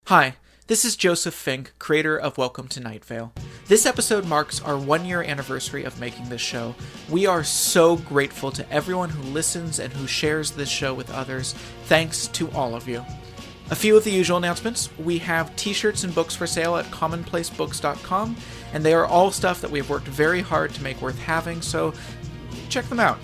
Hi, this is Joseph Fink, creator of Welcome to Night Vale. This episode marks our 1-year anniversary of making this show. We are so grateful to everyone who listens and who shares this show with others. Thanks to all of you. A few of the usual announcements. We have t-shirts and books for sale at commonplacebooks.com, and they are all stuff that we've worked very hard to make worth having, so check them out.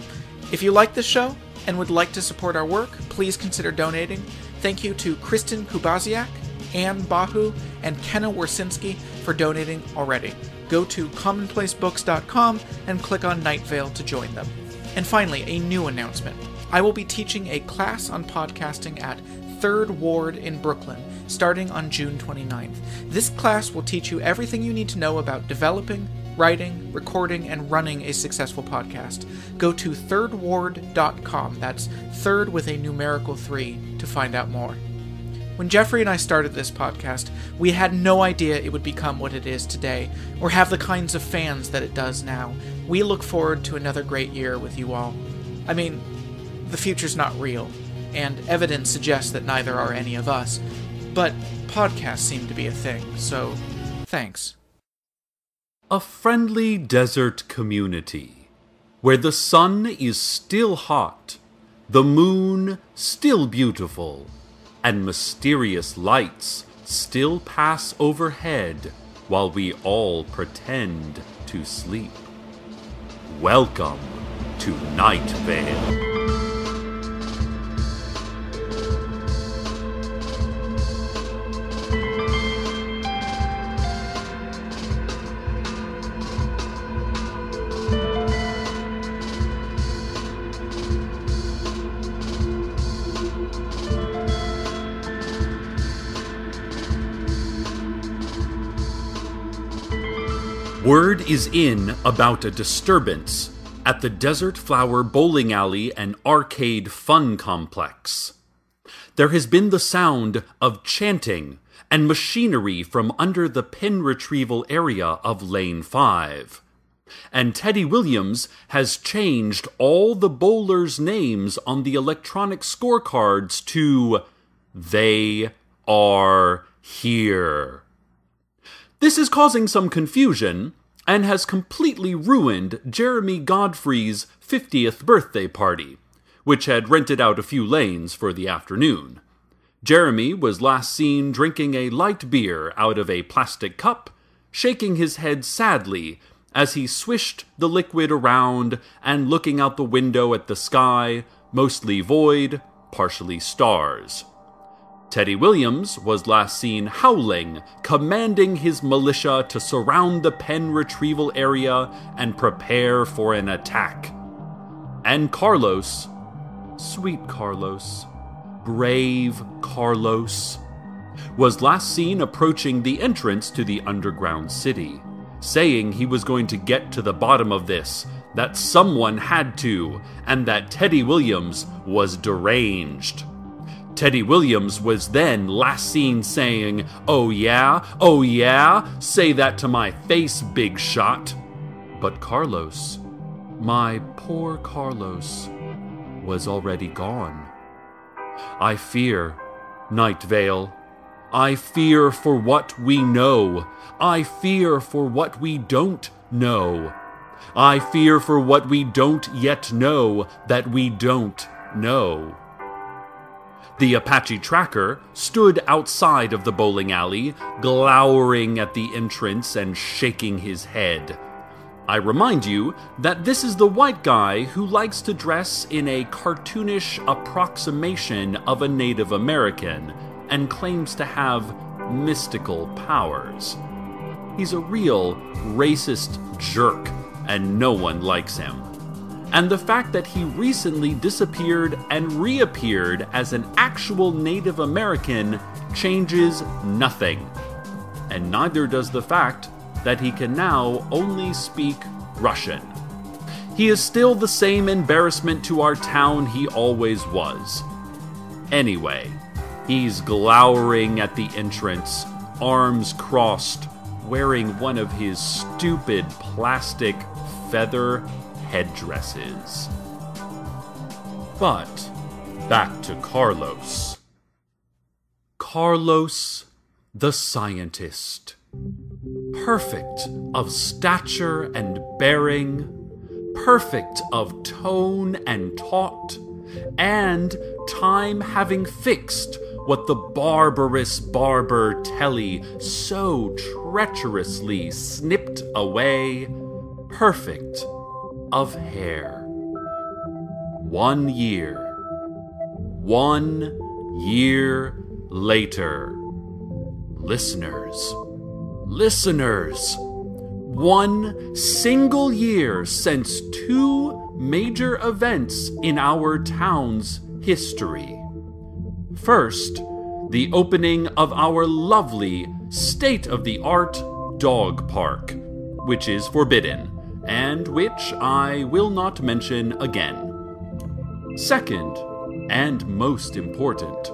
If you like this show and would like to support our work, please consider donating. Thank you to Kristen Kubaziak, Anne Bahu, and Kenna Wersinski for donating already. Go to commonplacebooks.com and click on Night Vale to join them. And finally, a new announcement. I will be teaching a class on podcasting at 3rd Ward in Brooklyn, starting on June 29th. This class will teach you everything you need to know about developing, writing, recording, and running a successful podcast. Go to thirdward.com, that's third with a numerical 3, to find out more. When Jeffrey and I started this podcast, we had no idea it would become what it is today, or have the kinds of fans that it does now. We look forward to another great year with you all. I mean, the future's not real, and evidence suggests that neither are any of us, but podcasts seem to be a thing, so thanks. A friendly desert community, where the sun is still hot, the moon still beautiful, and mysterious lights still pass overhead while we all pretend to sleep. Welcome to Night Vale. Word is in about a disturbance at the Desert Flower Bowling Alley and Arcade Fun Complex. There has been the sound of chanting and machinery from under the pin retrieval area of Lane 5. And Teddy Williams has changed all the bowlers' names on the electronic scorecards to "They Are Here." This is causing some confusion and has completely ruined Jeremy Godfrey's 50th birthday party, which had rented out a few lanes for the afternoon. Jeremy was last seen drinking a light beer out of a plastic cup, shaking his head sadly as he swished the liquid around and looking out the window at the sky, mostly void, partially stars. Teddy Williams was last seen howling, commanding his militia to surround the pen retrieval area and prepare for an attack. And Carlos, sweet Carlos, brave Carlos, was last seen approaching the entrance to the underground city, saying he was going to get to the bottom of this, that someone had to, and that Teddy Williams was deranged. Teddy Williams was then last seen saying, "Oh yeah, say that to my face, big shot." But Carlos, my poor Carlos, was already gone. I fear, Night Vale. I fear for what we know. I fear for what we don't know. I fear for what we don't yet know that we don't know. The Apache tracker stood outside of the bowling alley, glowering at the entrance and shaking his head. I remind you that this is the white guy who likes to dress in a cartoonish approximation of a Native American and claims to have mystical powers. He's a real racist jerk, and no one likes him. And the fact that he recently disappeared and reappeared as an actual Native American changes nothing. And neither does the fact that he can now only speak Russian. He is still the same embarrassment to our town he always was. Anyway, he's glowering at the entrance, arms crossed, wearing one of his stupid plastic feather headdresses. But back to Carlos. Carlos the scientist. Perfect of stature and bearing, perfect of tone and taught, and time having fixed what the barbarous barber Telly so treacherously snipped away, perfect of hair. 1 year. 1 year later. Listeners, 1 single year since 2 major events in our town's history. First, the opening of our lovely, state-of-the-art dog park, which is forbidden, and which I will not mention again. Second, and most important,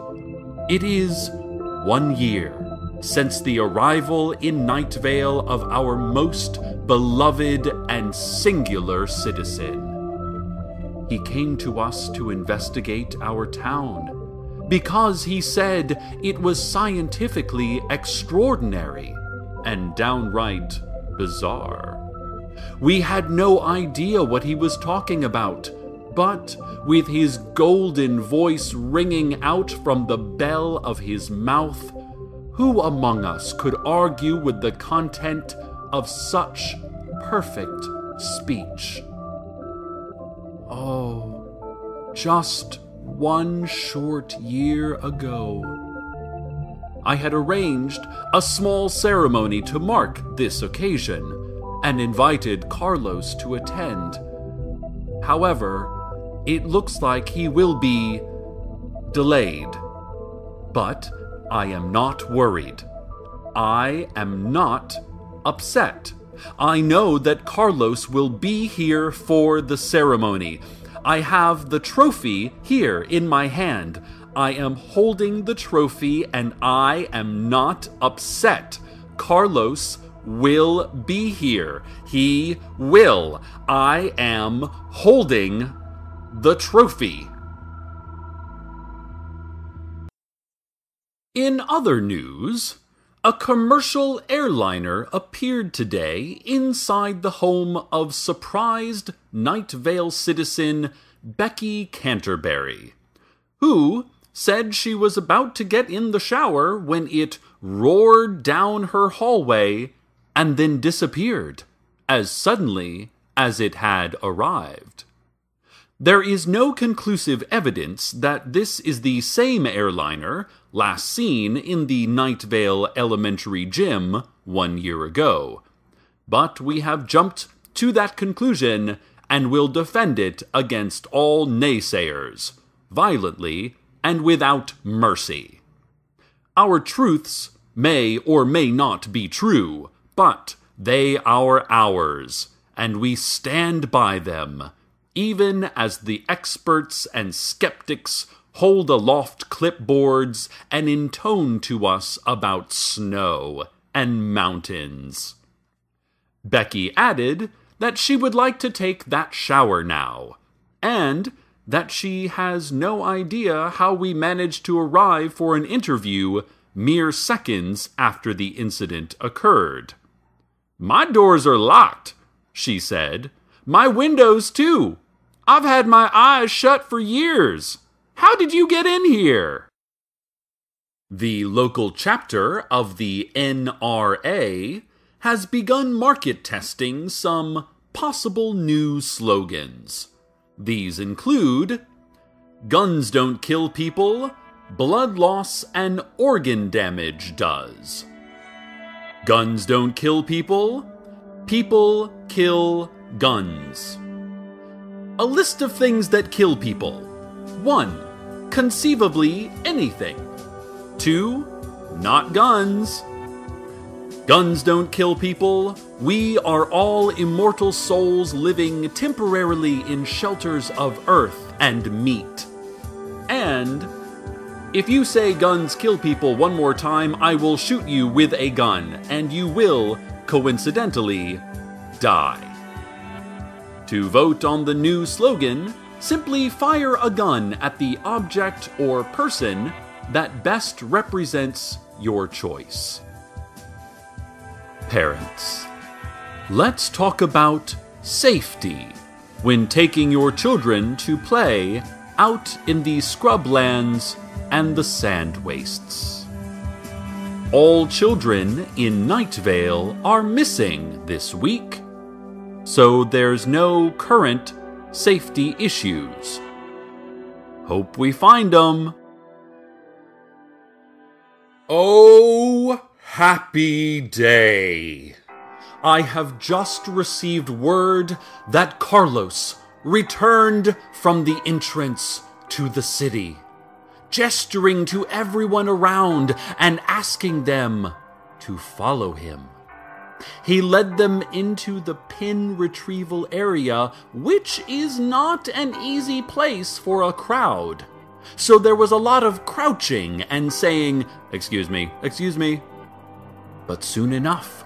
it is 1 year since the arrival in Night Vale of our most beloved and singular citizen. He came to us to investigate our town, because he said it was scientifically extraordinary and downright bizarre. We had no idea what he was talking about, but with his golden voice ringing out from the bell of his mouth, who among us could argue with the content of such perfect speech? Oh, just 1 short year ago, I had arranged a small ceremony to mark this occasion and invited Carlos to attend. However, it looks like he will be delayed. But I am not worried. I am not upset. I know that Carlos will be here for the ceremony. I have the trophy here in my hand. I am holding the trophy and I am not upset. Carlos will be here. He will. I am holding the trophy. In other news, a commercial airliner appeared today inside the home of surprised Night Vale citizen Becky Canterbury, who said she was about to get in the shower when it roared down her hallway and then disappeared as suddenly as it had arrived. There is no conclusive evidence that this is the same airliner last seen in the Night Vale Elementary Gym 1 year ago, but we have jumped to that conclusion and will defend it against all naysayers, violently and without mercy. Our truths may or may not be true, but they are ours, and we stand by them, even as the experts and skeptics hold aloft clipboards and intone to us about snow and mountains. Becky added that she would like to take that shower now, and that she has no idea how we managed to arrive for an interview mere seconds after the incident occurred. "My doors are locked," she said. "My windows, too. I've had my eyes shut for years. How did you get in here?" The local chapter of the NRA has begun market testing some possible new slogans. These include "Guns don't kill people, blood loss and organ damage does." "Guns don't kill people, people kill guns." A list of things that kill people. 1. Conceivably anything. 2. Not guns. Guns don't kill people. We are all immortal souls living temporarily in shelters of earth and meat. And if you say guns kill people one more time, I will shoot you with a gun, and you will, coincidentally, die. To vote on the new slogan, simply fire a gun at the object or person that best represents your choice. Parents, let's talk about safety when taking your children to play out in the scrublands and the sand wastes. All children in Night Vale are missing this week, so there's no current safety issues. Hope we find them. Oh, happy day! I have just received word that Carlos returned from the entrance to the city, gesturing to everyone around and asking them to follow him. He led them into the pin retrieval area, which is not an easy place for a crowd. So there was a lot of crouching and saying, "Excuse me, excuse me." But soon enough,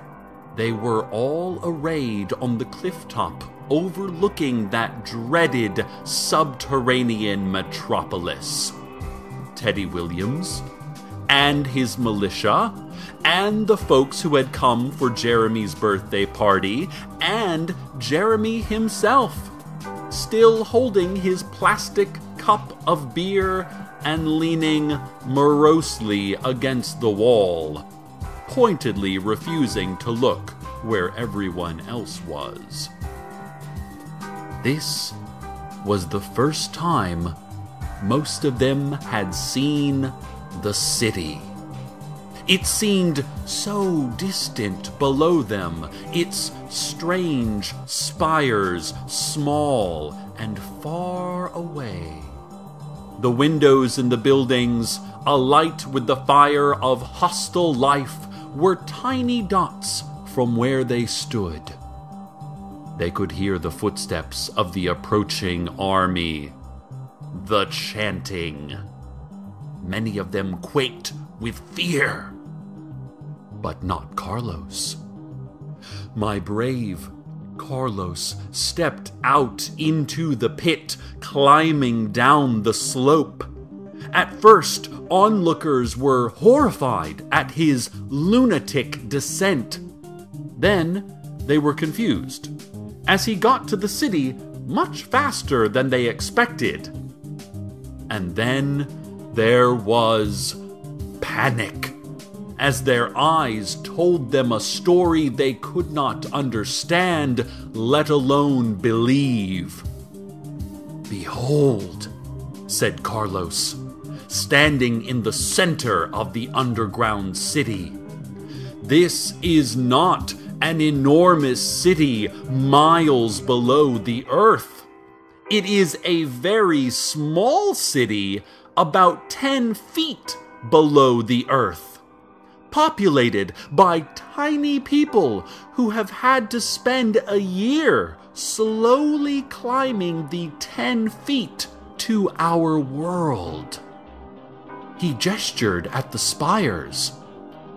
they were all arrayed on the cliff top, overlooking that dreaded subterranean metropolis. Teddy Williams and his militia, and the folks who had come for Jeremy's birthday party, and Jeremy himself, still holding his plastic cup of beer and leaning morosely against the wall, pointedly refusing to look where everyone else was. This was the first time most of them had seen the city. It seemed so distant below them, its strange spires small and far away. The windows in the buildings, alight with the fire of hostile life, were tiny dots from where they stood. They could hear the footsteps of the approaching army, the chanting. Many of them quaked with fear. But not Carlos. My brave Carlos stepped out into the pit, climbing down the slope. At first, onlookers were horrified at his lunatic descent. Then they were confused, as he got to the city much faster than they expected. And then there was panic, as their eyes told them a story they could not understand, let alone believe. "Behold," said Carlos, standing in the center of the underground city. "This is not an enormous city miles below the earth. It is a very small city about 10 feet below the earth, populated by tiny people who have had to spend a year slowly climbing the 10 feet to our world." He gestured at the spires,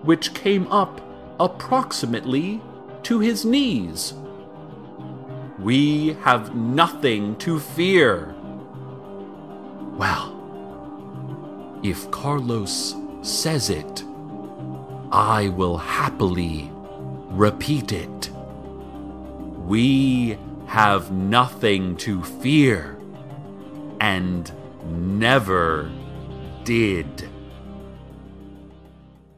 which came up approximately to his knees. "We have nothing to fear." Well, if Carlos says it, I will happily repeat it. We have nothing to fear, and never did.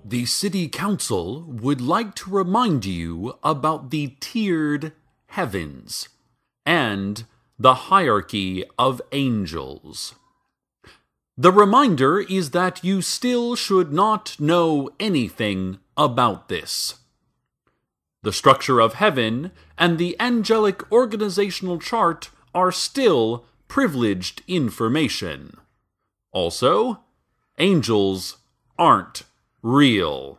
The City Council would like to remind you about the tiered heavens and the hierarchy of angels. The reminder is that you still should not know anything about this. The structure of heaven and the angelic organizational chart are still privileged information. Also, angels aren't real.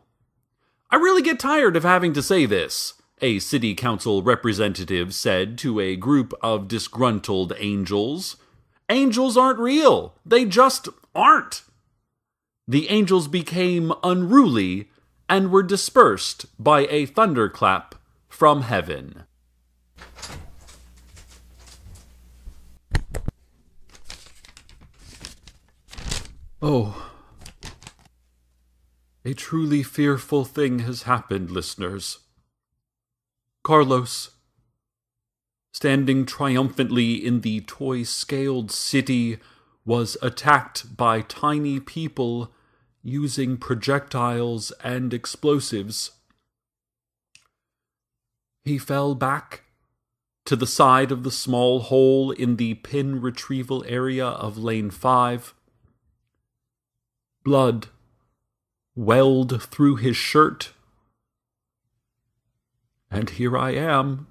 "I really get tired of having to say this," a city council representative said to a group of disgruntled angels. "Angels aren't real. They just aren't." The angels became unruly and were dispersed by a thunderclap from heaven. Oh. A truly fearful thing has happened, listeners. Carlos, standing triumphantly in the toy-scaled city, was attacked by tiny people using projectiles and explosives. He fell back to the side of the small hole in the pin retrieval area of Lane 5. Blood welled through his shirt. And here I am,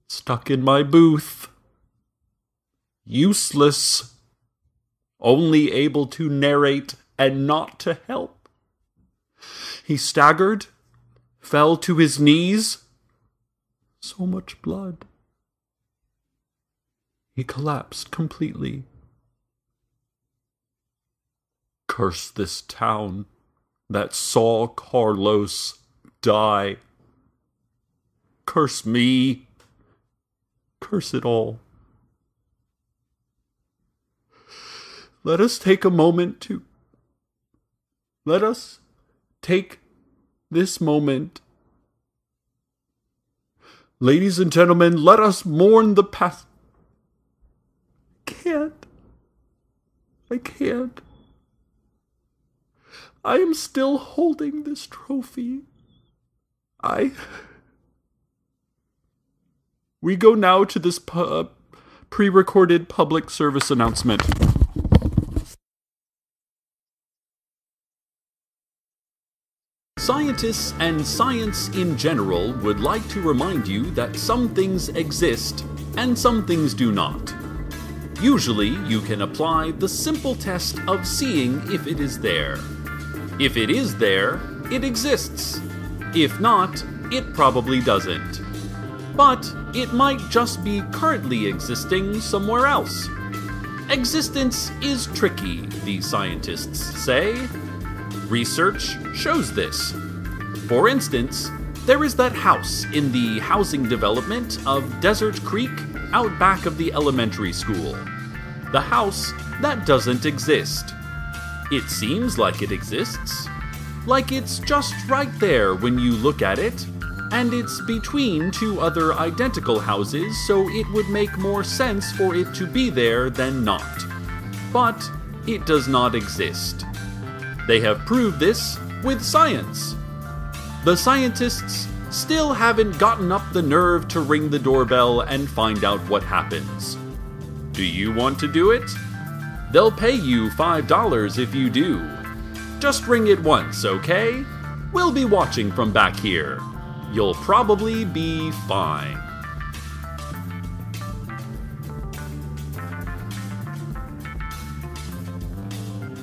stuck in my booth. Useless. Only able to narrate and not to help. He staggered, fell to his knees. So much blood. He collapsed completely. Curse this town that saw Carlos die. Curse me. Curse it all. Let us take a moment to... Let us take this moment. Ladies and gentlemen, let us mourn the past. I can't. I am still holding this trophy. We go now to this pre-recorded public service announcement. Scientists and science in general would like to remind you that some things exist and some things do not. Usually, you can apply the simple test of seeing if it is there. If it is there, it exists. If not, it probably doesn't. But it might just be currently existing somewhere else. Existence is tricky, the scientists say. Research shows this. For instance, there is that house in the housing development of Desert Creek out back of the elementary school. The house that doesn't exist. It seems like it exists. Like it's just right there when you look at it, and it's between two other identical houses, so it would make more sense for it to be there than not. But it does not exist. They have proved this with science. The scientists still haven't gotten up the nerve to ring the doorbell and find out what happens. Do you want to do it? They'll pay you $5 if you do. Just ring it once, okay? We'll be watching from back here. You'll probably be fine.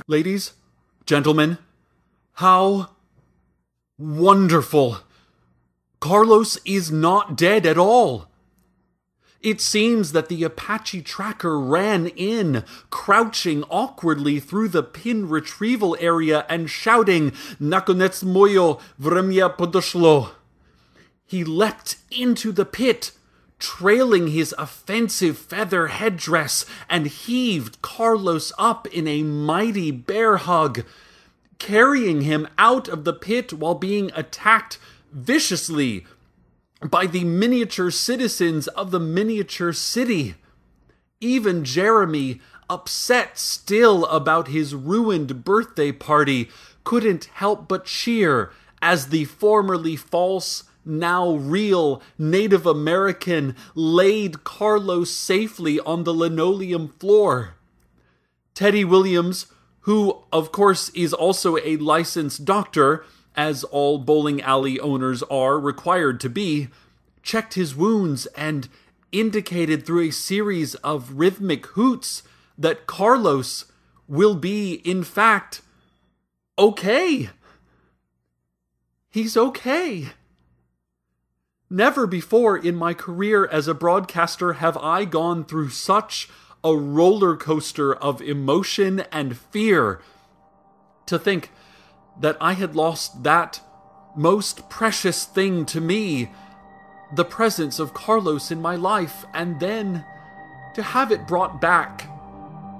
Ladies, gentlemen, how wonderful! Carlos is not dead at all. It seems that the Apache tracker ran in, crouching awkwardly through the pin retrieval area and shouting, "Nakonec moyo vremya podoshlo." He leapt into the pit, trailing his offensive feather headdress, and heaved Carlos up in a mighty bear hug, carrying him out of the pit while being attacked viciously by the miniature citizens of the miniature city. Even Jeremy, upset still about his ruined birthday party, couldn't help but cheer as the formerly false, now real Native American laid Carlos safely on the linoleum floor. Teddy Williams, who of course is also a licensed doctor, as all bowling alley owners are required to be, checked his wounds and indicated through a series of rhythmic hoots that Carlos will be, in fact, okay. He's okay. Never before in my career as a broadcaster have I gone through such a roller coaster of emotion and fear. To think that I had lost that most precious thing to me, the presence of Carlos in my life, and then to have it brought back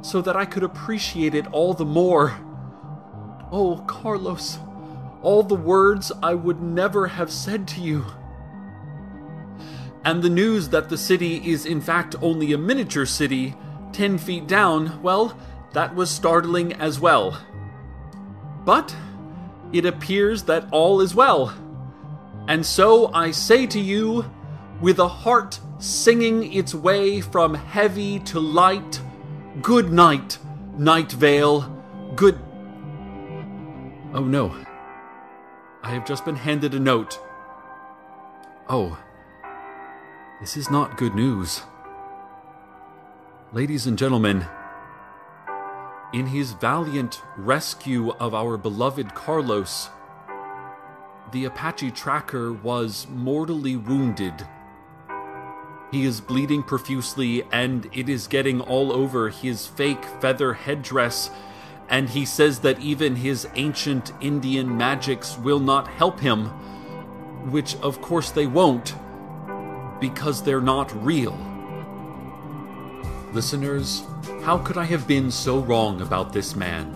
so that I could appreciate it all the more. Oh, Carlos, all the words I would never have said to you. And the news that the city is in fact only a miniature city, 10 feet down, well, that was startling as well. But it appears that all is well. And so I say to you, with a heart singing its way from heavy to light, good night, Night Vale, good... Oh no. I have just been handed a note. Oh, this is not good news. Ladies and gentlemen, in his valiant rescue of our beloved Carlos, the Apache tracker was mortally wounded. He is bleeding profusely, and it is getting all over his fake feather headdress, and he says that even his ancient Indian magics will not help him, which of course they won't, because they're not real. Listeners, how could I have been so wrong about this man?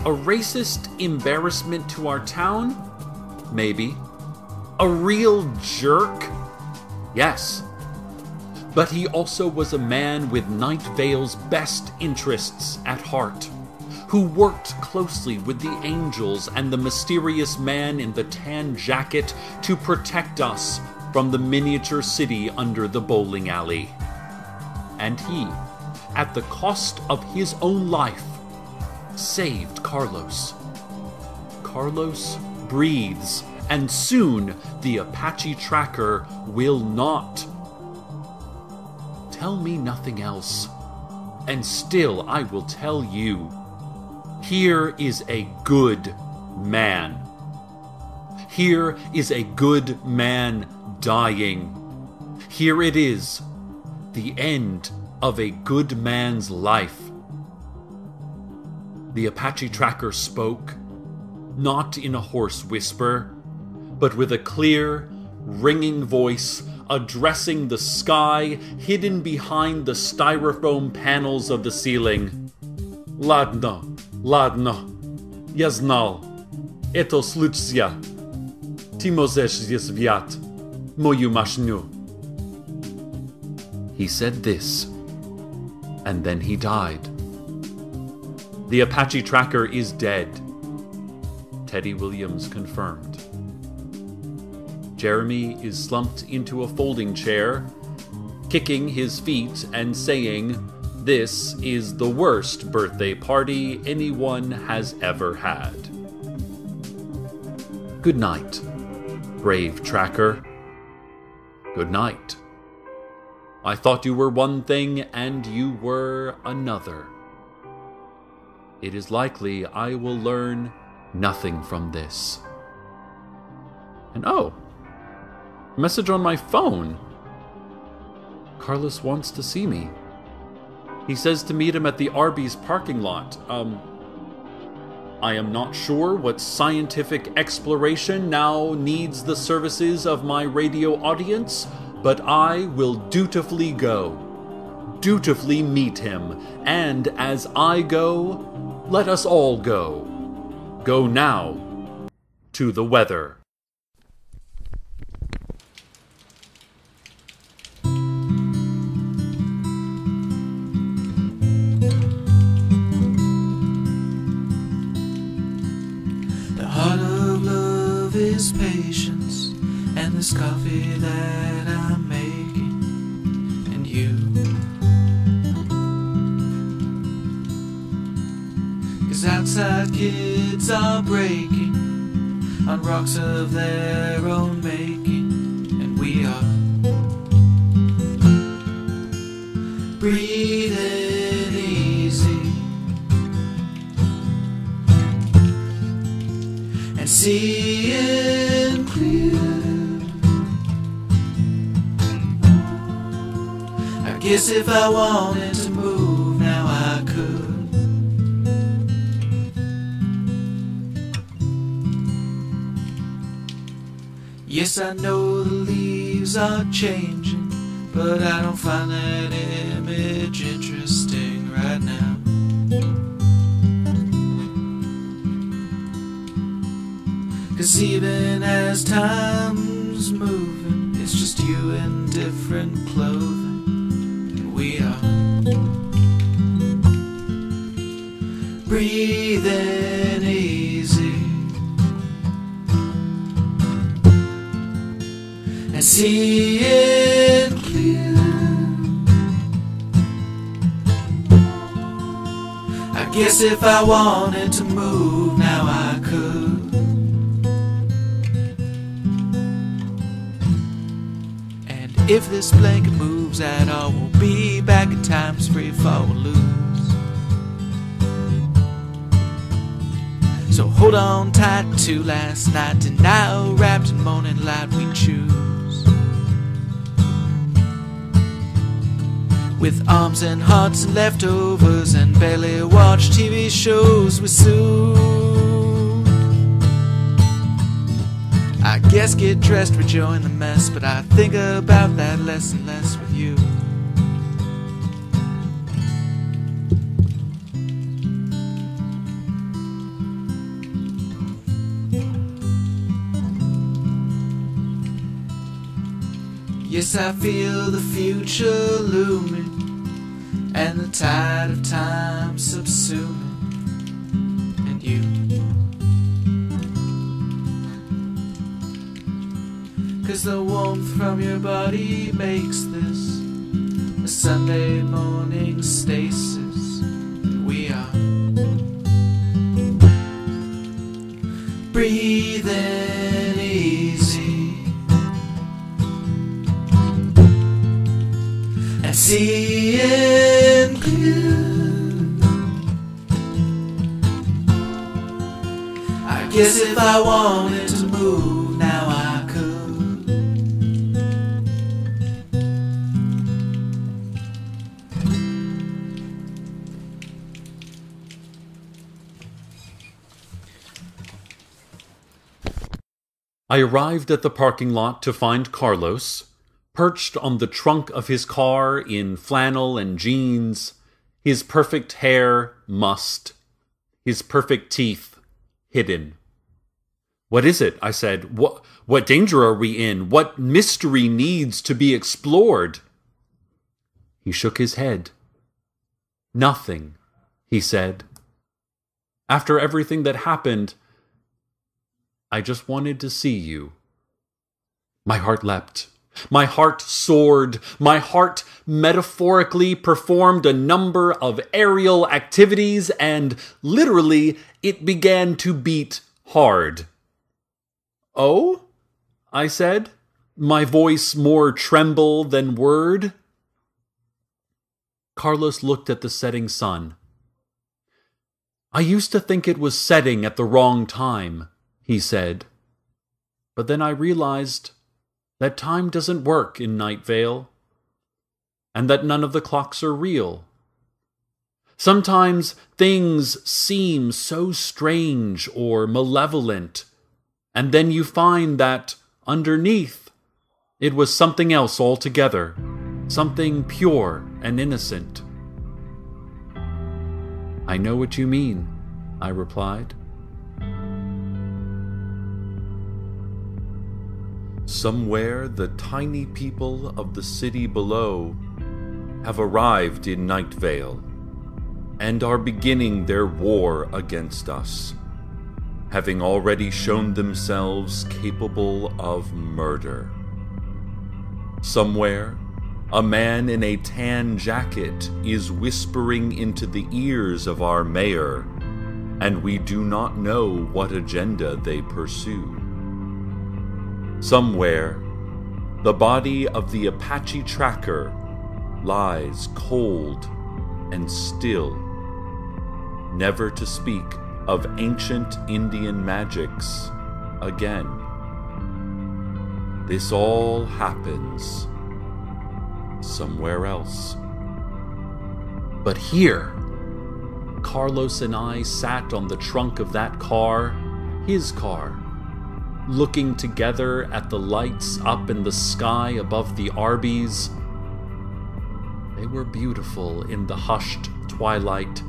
A racist embarrassment to our town? Maybe. A real jerk? Yes. But he also was a man with Night Vale's best interests at heart, who worked closely with the angels and the mysterious man in the tan jacket to protect us from the miniature city under the bowling alley. And he, at the cost of his own life, saved Carlos. Carlos breathes, and soon the Apache tracker will not. Tell me nothing else, and still I will tell you. Here is a good man. Here is a good man dying. Here it is, the end of a good man's life. The Apache tracker spoke, not in a hoarse whisper, but with a clear, ringing voice addressing the sky hidden behind the styrofoam panels of the ceiling. Ladno, ja znal. Eto slučia. Ti możesz zviat. Moju mashnu. He said this, and then he died. The Apache tracker is dead. Teddy Williams confirmed. Jeremy is slumped into a folding chair, kicking his feet and saying, "This is the worst birthday party anyone has ever had." Good night, brave tracker. Good night. I thought you were one thing and you were another. It is likely I will learn nothing from this. And oh, message on my phone. Carlos wants to see me. He says to meet him at the Arby's parking lot. I am not sure what scientific exploration now needs the services of my radio audience, but I will dutifully go. Dutifully meet him. And as I go, let us all go. Go now to the weather. Patience and this coffee that I'm making, and you, 'cause outside kids are breaking on rocks of their own making, and we are breathing easy and seeing clear. I guess if I wanted to move now I could. Yes, I know the leaves are changing, but I don't find that image interesting right now. 'Cause even as time's moving, it's just you in different clothing, and we are breathing easy and seeing clear. I guess if I wanted to move now I could. And if this blanket moves at all, we'll be back in times free fall or lose. So hold on tight to last night, denial wrapped in morning light we choose. With arms and hearts and leftovers and barely watch TV shows we soothe. I guess get dressed, rejoin the mess, but I think about that less and less with you. Yes, I feel the future looming and the tide of time subsuming, and you. 'Cause the warmth from your body makes this a Sunday morning stasis, and we are breathing easy and seeing clear. I guess if I wanted to move now I could. I arrived at the parking lot to find Carlos, perched on the trunk of his car in flannel and jeans, his perfect hair mussed, his perfect teeth hidden. "What is it?" I said. What danger are we in? What mystery needs to be explored?" He shook his head. "Nothing," he said. "After everything that happened, I just wanted to see you." My heart leapt. My heart soared. My heart metaphorically performed a number of aerial activities, and literally it began to beat hard. "Oh?" I said, my voice more tremble than word. Carlos looked at the setting sun. "I used to think it was setting at the wrong time," he said. "But then I realized that time doesn't work in Night Vale, and that none of the clocks are real. Sometimes things seem so strange or malevolent, and then you find that, underneath, it was something else altogether, something pure and innocent." "I know what you mean," I replied. Somewhere the tiny people of the city below have arrived in Night Vale and are beginning their war against us, having already shown themselves capable of murder. Somewhere, a man in a tan jacket is whispering into the ears of our mayor, and we do not know what agenda they pursue. Somewhere, the body of the Apache tracker lies cold and still, never to speak of ancient Indian magics again. This all happens somewhere else. But here, Carlos and I sat on the trunk of that car, his car, looking together at the lights up in the sky above the Arby's. They were beautiful in the hushed twilight,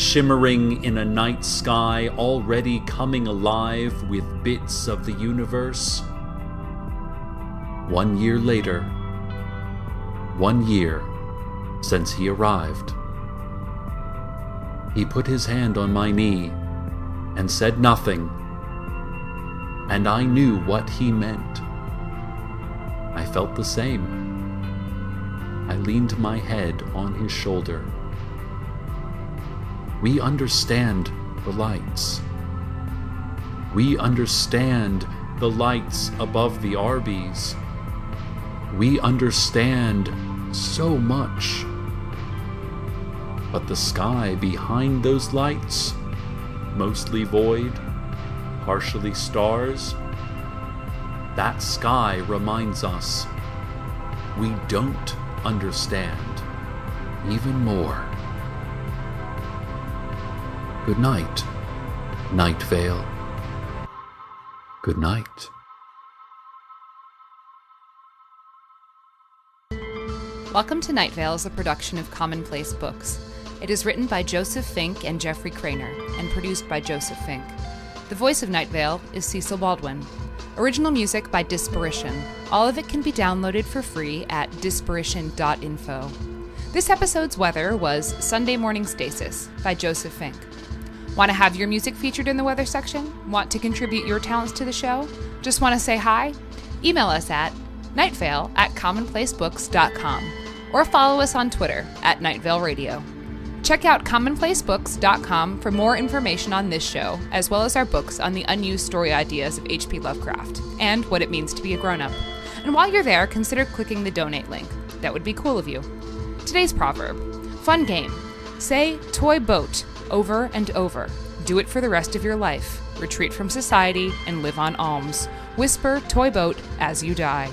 shimmering in a night sky already coming alive with bits of the universe. 1 year later, 1 year since he arrived. He put his hand on my knee and said nothing, and I knew what he meant. I felt the same. I leaned my head on his shoulder. We understand the lights. We understand the lights above the Arby's. We understand so much. But the sky behind those lights, mostly void, partially stars, that sky reminds us we don't understand even more. Good night, Night Vale. Good night. Welcome to Night Vale is a production of Commonplace Books. It is written by Joseph Fink and Jeffrey Craner, and produced by Joseph Fink. The voice of Night Vale is Cecil Baldwin. Original music by Disparition. All of it can be downloaded for free at disparition.info. This episode's weather was Sunday Morning Stasis by Joseph Fink. Want to have your music featured in the weather section? Want to contribute your talents to the show? Just want to say hi? Email us at nightvale@commonplacebooks.com or follow us on Twitter at Nightvale Radio. Check out commonplacebooks.com for more information on this show, as well as our books on the unused story ideas of H.P. Lovecraft and what it means to be a grown-up. And while you're there, consider clicking the donate link. That would be cool of you. Today's proverb. Fun game. Say toy boat over and over. Do it for the rest of your life. Retreat from society and live on alms. Whisper toy boat as you die.